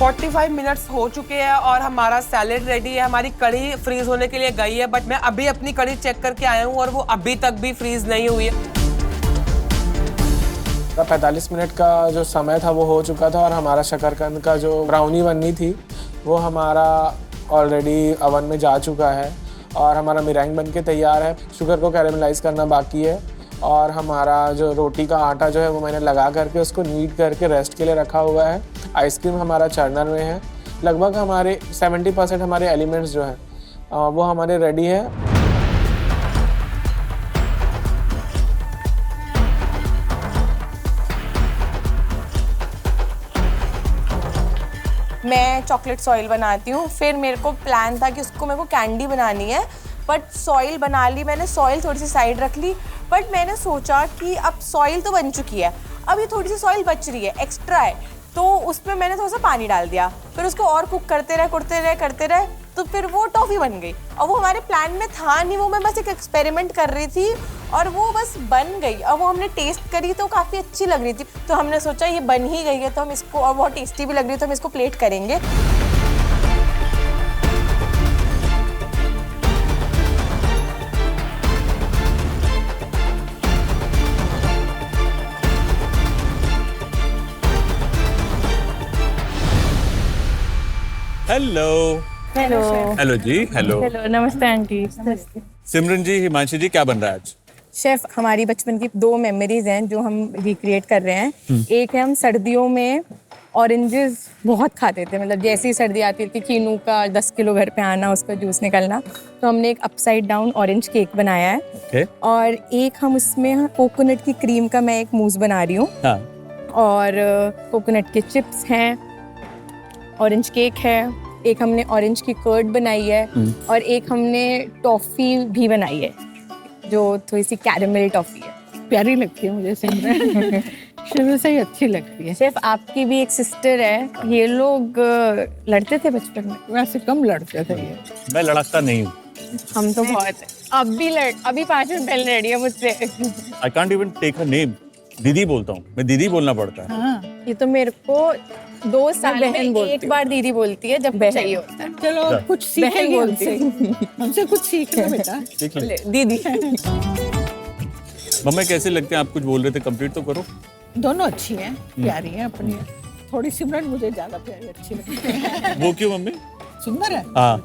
45 minutes हो चुके हैं और हमारा सैलेड रेडी है। हमारी कढ़ी फ्रीज होने के लिए गई है, बट मैं अभी अपनी कढ़ी चेक करके आया हूँ और वो अभी तक भी फ्रीज नहीं हुई है। 45 मिनट का जो समय था वो हो चुका था और हमारा शकरकंद का जो ब्राउनी बननी थी वो हमारा ऑलरेडी अवन में जा चुका है और हमारा मिरैंग बन के तैयार है। शुगर को कैरेमलाइज करना बाकी है और हमारा जो रोटी का आटा जो है वो मैंने लगा करके उसको नीट करके रेस्ट के लिए रखा हुआ है। आइसक्रीम हमारा चर्नर में है। लगभग हमारे 70% हमारे एलिमेंट्स जो हैं वो हमारे रेडी है। मैं चॉकलेट सॉइल बनाती हूँ, फिर मेरे को प्लान था कि उसको मेरे को कैंडी बनानी है, बट सॉइल बना ली मैंने। सॉइल थोड़ी सी साइड रख ली, बट मैंने सोचा कि अब सॉइल तो बन चुकी है, अब ये थोड़ी सी सॉइल बच रही है, एक्स्ट्रा है, तो उसमें मैंने थोड़ा सा पानी डाल दिया। फिर उसको और कुक करते रहे, तो फिर वो टॉफ़ी बन गई। और वो हमारे प्लान में था नहीं, वो मैं बस एक एक्सपेरिमेंट कर रही थी और वो बस बन गई। और वो हमने टेस्ट करी तो काफ़ी अच्छी लग रही थी, तो हमने सोचा ये बन ही गई है तो हम इसको, और बहुत टेस्टी भी लग रही है तो हम इसको प्लेट करेंगे। हेलो हेलो हेलो जी। हेलो हेलो, नमस्ते आंटी। सिमरन जी, हिमांशी जी, क्या बन रहा है आज? शेफ, हमारी बचपन की 2 मेमोरीज हैं जो हम रिक्रिएट कर रहे हैं। एक है, हम सर्दियों में ऑरेंजेस बहुत खाते थे, मतलब जैसे ही सर्दी आती थी कीनू का 10 किलो घर पे आना, उसका जूस निकलना, तो हमने एक अपसाइड डाउन ऑरेंज केक बनाया है। Okay. और एक हम उसमें कोकोनट की क्रीम का मैं एक मूस बना रही हूँ। हाँ। और कोकोनट के चिप्स हैं, ऑरेंज केक है, एक हमने ऑरेंज की कर्ड बनाई है और एक हमने टॉफ़ी भी बनाई है जो थोड़ी सी कैरेमल टॉफ़ी है। प्यारी लगती है मुझे सिमरन, शुरू से ही अच्छी लगती है। शेफ, आपकी भी एक सिस्टर है, ये लोग लड़ते थे बचपन में? वैसे कम लड़ते थे ये। मैं लड़कता नहीं हूँ। हम तो बहुत, अभी 5 मिनट पहले लड़ी है मुझसे। I can't even take her name. दीदी बोलता हूँ मैं, दीदी बोलना पड़ता है। हाँ, ये तो मेरे को 2 साल बहन में बोलती एक बार दीदी बोलती है जब कुछ चाहिए होता है। चलो कुछ सीखेंगे हमसे, हमसे कुछ सीखना बेटा। देख ले। दीदी। मम्मी कैसे लगते हैं आप? कुछ बोल रहे थे, कंप्लीट तो करो। दोनों अच्छी हैं, प्यारी हैं अपनी। थोड़ी सिमरन मुझे ज्यादा प्यारी अच्छी लगती है। वो क्यों मम्मी? सुंदर है, हाँ।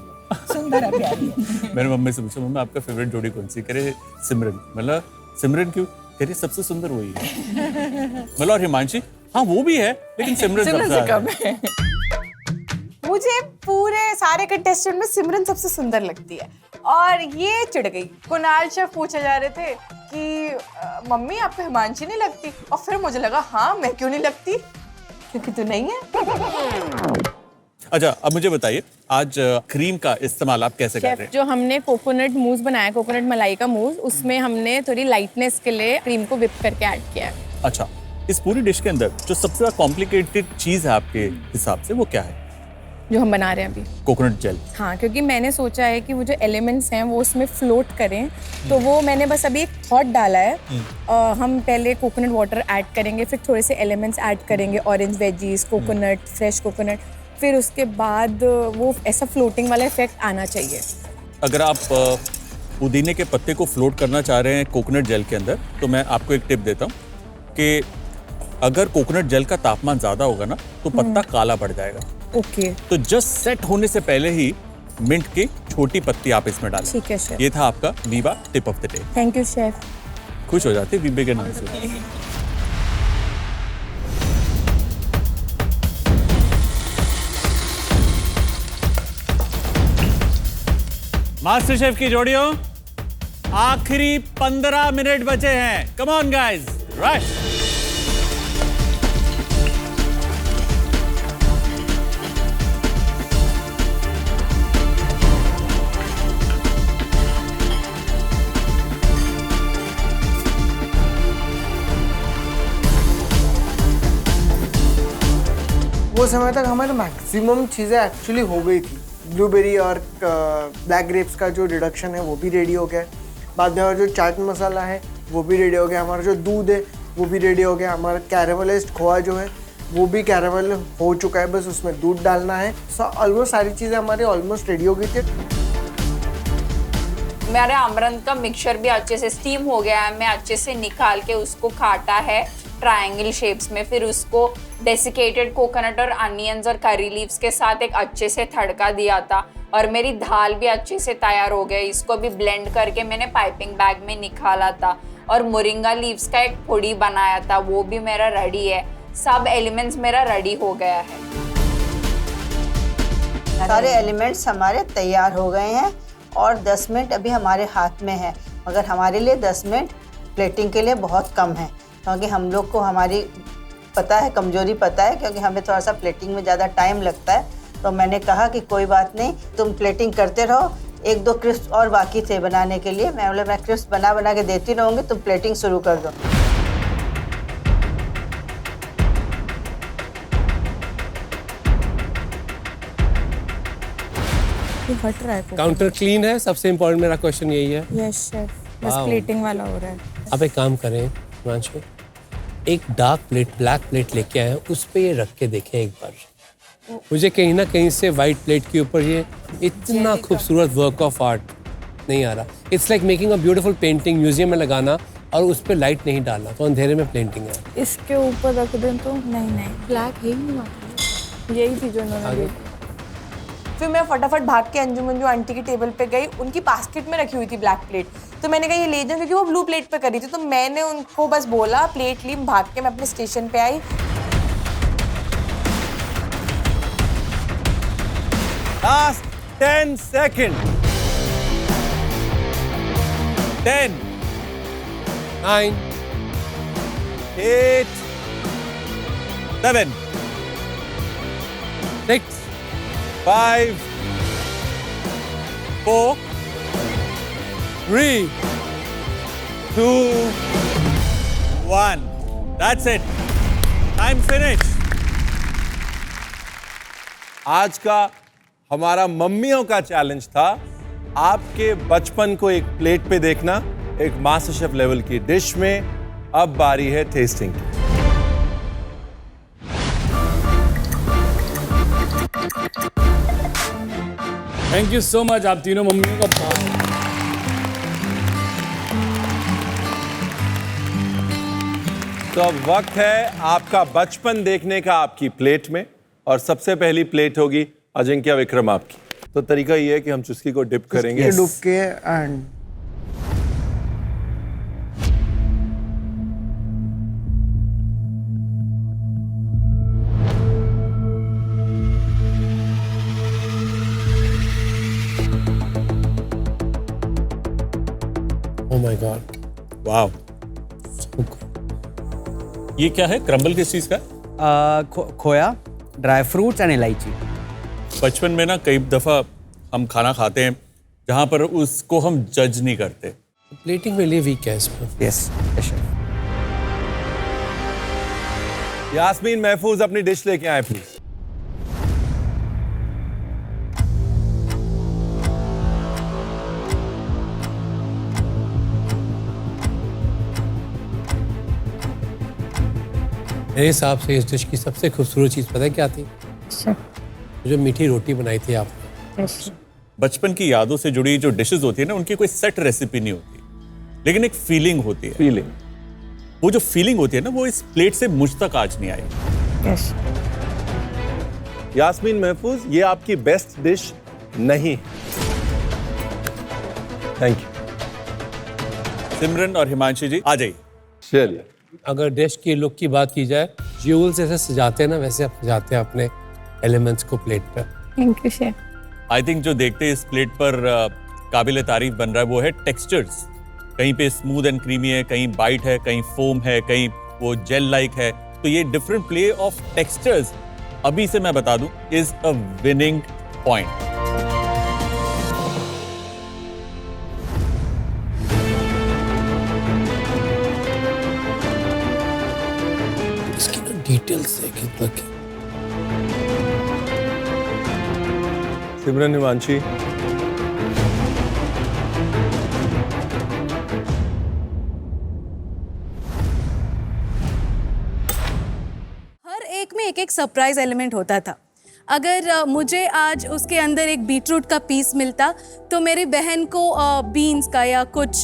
सुंदर है, प्यारी है। मैंने मम्मी से पूछा, मम्मी आपका फेवरेट जोड़ी कौन सी? कह रहे सिमरन। मतलब सिमरन क्यों? कह रही सबसे सुंदर वही है। मतलब और हिमांशी? हाँ वो भी है, लेकिन सिमरन सबसे कम है। मुझे पूरे सारे कंटेस्टेंट में सिमरन सबसे सुंदर लगती है और ये चिढ़ गई। कुणाल शेफ पूछे जा रहे थे कि मम्मी आपको हिमांशी नहीं लगती, और फिर मुझे लगा हाँ, मैं क्यों नहीं लगती, क्योंकि तू नहीं है। अच्छा, अब मुझे बताइए आज क्रीम का इस्तेमाल आप कैसे कर रहे हैं? जो हमने कोकोनट मूस बनाया, कोकोनट मलाई का मूस, उसमें हमने थोड़ी लाइटनेस के लिए क्रीम को विप करके ऐड किया है। अच्छा, इस पूरी डिश के अंदर जो सबसे ज्यादा कॉम्प्लिकेटेड चीज है आपके हिसाब से वो क्या है? जो हम बना रहे हैं अभी, कोकोनट जेल। हाँ, क्योंकि मैंने सोचा है कि वो जो एलिमेंट्स हैं वो उसमें फ्लोट करें, तो वो मैंने बस अभी एक थॉट डाला है। हम पहले कोकोनट वाटर ऐड करेंगे, फिर थोड़े से एलिमेंट्स ऐड करेंगे, orange veggies, coconut, fresh coconut, फिर उसके बाद वो ऐसा फ्लोटिंग वाला इफेक्ट आना चाहिए। अगर आप पुदीने के पत्ते को फ्लोट करना चाह रहे हैं कोकोनट जेल के अंदर, तो मैं आपको एक टिप देता हूँ कि अगर कोकोनट जेल का तापमान ज्यादा होगा ना तो पत्ता काला पड़ जाएगा। ओके। तो जस्ट सेट होने से पहले ही मिंट की छोटी पत्ती आप इसमें डालें। ठीक है शेफ। ये था आपका Veeba tip of the day. Thank you chef. खुश हो जाते वीबे के नाम से। मास्टर शेफ की जोड़ियों, आखिरी 15 मिनट बचे हैं। Come on guys, rush. वो समय तक हमारे मैक्सिमम चीज़ें एक्चुअली हो गई थी। ब्लूबेरी और ब्लैक ग्रेप्स का जो डिडक्शन है वो भी रेडी हो गया है। बाद में हमारा जो चाट मसाला है वो भी रेडी हो गया, हमारा जो दूध है वो भी रेडी हो गया, हमारा कैरेमलाइज्ड खोआ जो है वो भी कैरामल हो चुका है, बस उसमें दूध डालना है। ऑलमोस्ट सारी चीज़ें हमारी ऑलमोस्ट रेडी हो गई थी। मेरे अमरंथ का मिक्सचर भी अच्छे से स्टीम हो गया है। मैं अच्छे से निकाल के उसको काटा है ट्रायंगल शेप्स में, फिर उसको डेसिकेटेड कोकोनट और अनियंस और करी लीव्स के साथ एक अच्छे से तड़का दिया था। और मेरी दाल भी अच्छे से तैयार हो गई। इसको भी ब्लेंड करके मैंने पाइपिंग बैग में निकाला था। और मोरिंगा लीव्स का एक पोड़ी बनाया था, वो भी मेरा रेडी है। सब एलिमेंट्स मेरा रेडी हो गया है। सारे एलिमेंट्स हमारे तैयार हो गए हैं और 10 मिनट अभी हमारे हाथ में है, मगर हमारे लिए 10 मिनट प्लेटिंग के लिए बहुत कम है, क्योंकि हम लोग को हमारी पता है, कमजोरी पता है, क्योंकि हमें थोड़ा सा प्लेटिंग में ज़्यादा टाइम लगता है। तो मैंने कहा कि कोई बात नहीं, तुम प्लेटिंग करते रहो, 1-2 क्रिस्प और बाकी थे बनाने के लिए। मैं क्रिस्प बना के देती रहूँगी, तुम प्लेटिंग शुरू कर दो। हट रहा है काउंटर क्लीन है, सबसे इम्पोर्टेंट मेरा क्वेश्चन यही है। यस शेफ, बस प्लेटिंग वाला हो रहा है। आप एक काम करें हिमांशु, एक डार्क प्लेट, ब्लैक प्लेट लेके आए, उस पे ये रख के देखें एक बार। मुझे कहीं ना कहीं से वाइट प्लेट के ऊपर ये इतना खूबसूरत वर्क ऑफ आर्ट नहीं आ रहा। It's like making a beautiful painting, museum में लगाना और उस पर लाइट नहीं डालना, तो अंधेरे में पेंटिंग है। इसके ऊपर रख दें तो नहीं, ब्लैक है ही नहीं, यही थी जो उन्होंने दी। फिर मैं फटाफट भाग के अंजू मंजू आंटी की टेबल पे गई, उनकी बास्केट में रखी हुई थी ब्लैक प्लेट, तो मैंने कहा ये ले जाऊं, क्योंकि वो ब्लू प्लेट पे करी थी। तो मैंने उनको बस बोला प्लेट ली, भाग के मैं अपने स्टेशन पे आई। Last 10 seconds. 10, 9, 8, 7, 6, 5, 4, 3, 2, 1. That's it. Time finished. आज का हमारा मम्मियों का चैलेंज था आपके बचपन को एक प्लेट पे देखना, एक मास्टर शेफ लेवल की डिश में। अब बारी है टेस्टिंग की। थैंक यू सो मच, आप तीनों मम्मियों का बहुत। तो अब वक्त है आपका बचपन देखने का आपकी प्लेट में, और सबसे पहली प्लेट होगी अजिंक्य विक्रम आपकी। तो तरीका ये है कि हम चुस्की को डिप करेंगे, डुब के एंड ओह माय गॉड, वाह, ये क्या है? क्रम्बल किस चीज का? खोया, ड्राई फ्रूट्स एंड इलायची। बचपन में ना कई दफा हम खाना खाते हैं जहां पर उसको हम जज नहीं करते। प्लेटिंग में लिए वीक है इसमें। Yes chef. यास्मीन महफूज अपनी डिश लेके आए प्लीज। मेरे हिसाब से इस डिश की सबसे खूबसूरत चीज़ पता है क्या थी? जो मीठी रोटी बनाई थी आपने। बचपन की यादों से जुड़ी जो डिशेस होती है ना, उनकी कोई सेट रेसिपी नहीं होती, लेकिन एक फीलिंग होती है। फीलिंग, वो जो फीलिंग होती है ना, वो इस प्लेट से मुझ तक आज नहीं आई। यास्मीन महफूज, ये आपकी बेस्ट डिश नहीं। Thank you. सिमरन और हिमांशी जी आ जाइए। चलिए, अगर डिश की लुक की बात की जाए, ज्यूल से ऐसे सजाते हैं ना, वैसे आप सजाते हैं अपने एलिमेंट्स को प्लेट पर। Thank you chef. I think जो देखते हैं इस प्लेट पर काबिल तारीफ बन रहा है वो है टेक्सचर्स। कहीं पे स्मूथ एंड क्रीमी है, कहीं बाइट है, कहीं फोम है, कहीं वो जेल लाइक है। तो ये डिफरेंट प्ले ऑफ टेक्सचर्स अभी से मैं बता दूं इज अ विनिंग पॉइंट। इसकी ना डिटेल्स है कितना की। सिमरन, हिमांशी, हर एक में एक एक सरप्राइज एलिमेंट होता था। अगर मुझे आज उसके अंदर एक बीटरूट का पीस मिलता तो मेरी बहन को बीन्स का या कुछ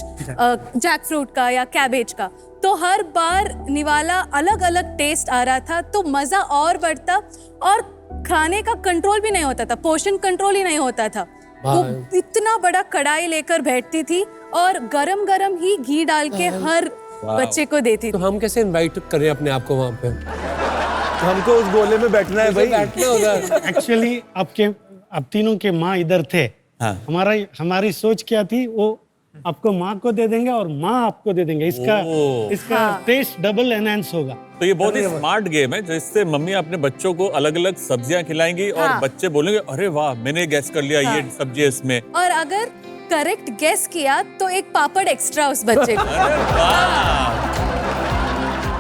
जैक फ्रूट का या कैबेज का, तो हर बार निवाला अलग अलग टेस्ट आ रहा था, तो मज़ा और बढ़ता और खाने का कंट्रोल भी नहीं होता था, पोर्शन कंट्रोल ही नहीं होता था। वो इतना बड़ा कढ़ाई लेकर बैठती थी और गरम गरम ही घी डाल के हर बच्चे को देती थी। तो हम कैसे इनवाइट करें अपने आप को वहाँ पे? हमको उस गोले में बैठना है भाई। बैठना होगा। एक्चुअली आप तीनों के माँ इधर थे। हाँ। हमारी सोच क्या थी, वो आपको माँ को दे देंगे और माँ आपको दे देंगे, इसका टेस्ट डबल एनहांस होगा। तो ये बहुत ही स्मार्ट गेम है जिससे मम्मी अपने बच्चों को अलग अलग सब्जियां खिलाएंगी और बच्चे बोलेंगे अरे वाह मैंने गैस कर लिया ये सब्जी है इसमें। और अगर करेक्ट गेस किया तो एक पापड़ एक्स्ट्रा उस बच्चे को।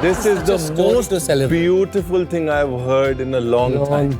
This is the most beautiful thing I've heard in a long time.